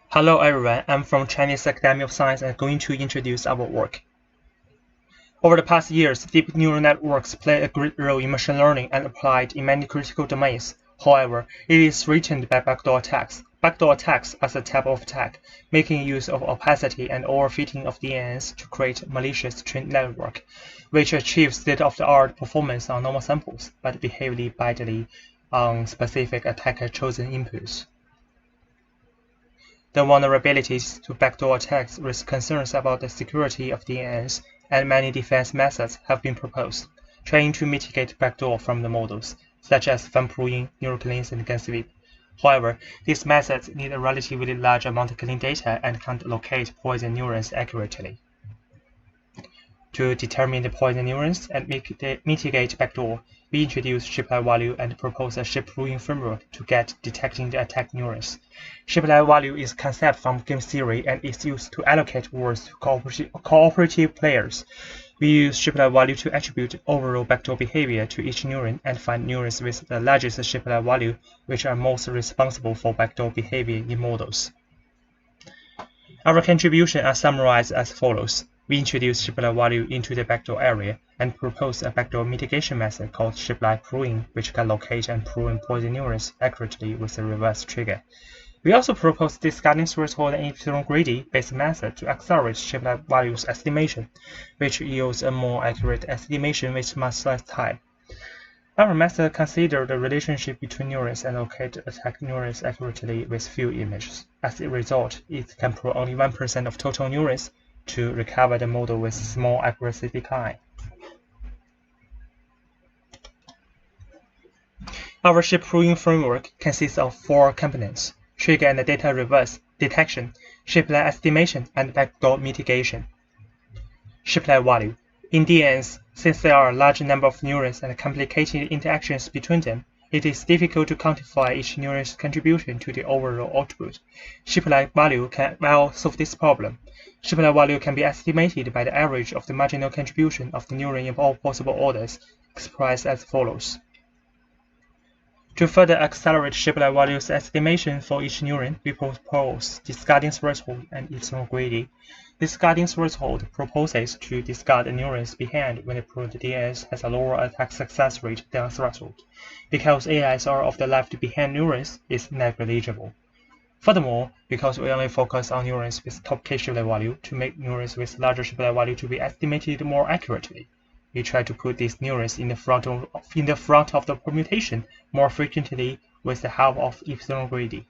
Hello everyone, I'm from Chinese Academy of Science and going to introduce our work. Over the past years, deep neural networks play a great role in machine learning and applied in many critical domains. However, it is threatened by backdoor attacks. Backdoor attacks are a type of attack, making use of opacity and overfitting of DNNs to create malicious trained network, which achieves state-of-the-art performance on normal samples, but behave badly on specific attacker-chosen inputs. The vulnerabilities to backdoor attacks raise concerns about the security of DNNs, and many defense methods have been proposed, trying to mitigate backdoor from the models, such as fan-proving, neural cleans, and gun sweep. However, these methods need a relatively large amount of clean data and can't locate poison neurons accurately. To determine the poison neurons and mitigate backdoor, we introduce Shapley value and propose a shape-proving framework to get detecting the attack neurons. Shapley value is a concept from game theory and is used to allocate words to cooperative players. We use Shapley value to attribute overall backdoor behavior to each neuron and find neurons with the largest Shapley value, which are most responsible for backdoor behavior in models. Our contributions are summarized as follows. We introduce Shapley value into the backdoor area and propose a backdoor mitigation method called Shapley proving, which can locate and prune poison neurons accurately with a reverse trigger. We also propose discarding threshold and epsilon greedy-based method to accelerate Shapley values estimation, which yields a more accurate estimation with much less time. Our method considers the relationship between neurons and locate attack neurons accurately with few images. As a result, it can prune only 1% of total neurons to recover the model with small accuracy decline. Our shape-proving framework consists of 4 components: trigger and data reverse, detection, Shapley estimation, and backdoor mitigation. Shapley value. In DNNs, since there are a large number of neurons and complicated interactions between them, it is difficult to quantify each neuron's contribution to the overall output. Shapley value can well solve this problem. Shapley value can be estimated by the average of the marginal contribution of the neuron in all possible orders, expressed as follows. To further accelerate Shapley values estimation for each neuron, we propose discarding threshold and epsilon greedy. Discarding threshold proposes to discard the neurons behind when the pruned DNS has a lower attack success rate than threshold, because ASR of the left behind neurons is negligible. Furthermore, because we only focus on neurons with top K Shapley value to make neurons with larger Shapley value to be estimated more accurately, we try to put these neurons in the front of the permutation more frequently with the help of epsilon greedy.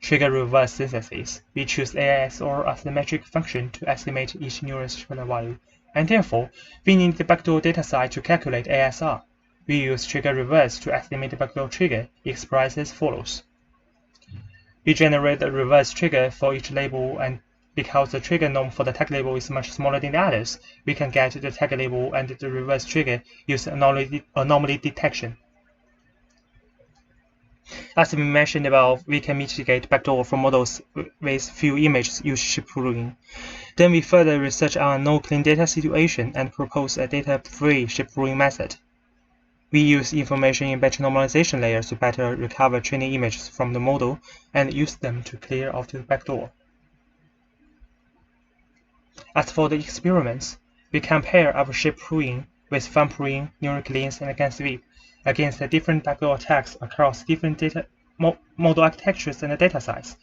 Trigger reverse synthesis. We choose ASR as the metric function to estimate each neuron's Shapley value, and therefore, we need the backdoor dataset to calculate ASR. We use trigger reverse to estimate the backdoor trigger, expressed as follows. We generate a reverse trigger for each label, and because the trigger norm for the tag label is much smaller than the others, we can get the tag label and the reverse trigger using anomaly detection. As we mentioned above, we can mitigate backdoor from models with few images using shape-proving. Then we further research on a no-clean data situation and propose a data-free shape-proving method. We use information in batch normalization layers to better recover training images from the model and use them to clear out the backdoor. As for the experiments, we compare our shape-proving with fan-proving, neural cleans, and gun sweep against the different backdoor attacks across different model architectures and datasets.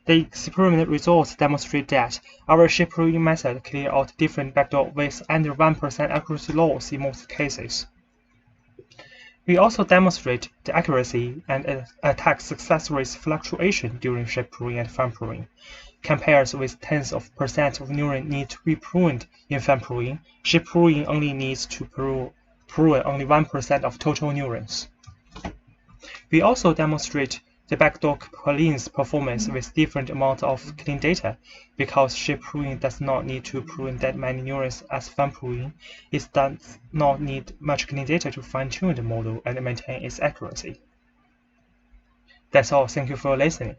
The experiment results demonstrate that our shape-proving method clears out different backdoor with under 1% accuracy loss in most cases. We also demonstrate the accuracy and attack success rates fluctuation during shape-proving and fan-proving. Compared with tens of % of neurons need to be pruned in fan-proving, shape-proving only needs to prune only 1% of total neurons. We also demonstrate the backdoor cleans performance with different amounts of clean data. Because shape-proving does not need to prune that many neurons as fan-proving, it does not need much clean data to fine-tune the model and maintain its accuracy. That's all. Thank you for listening.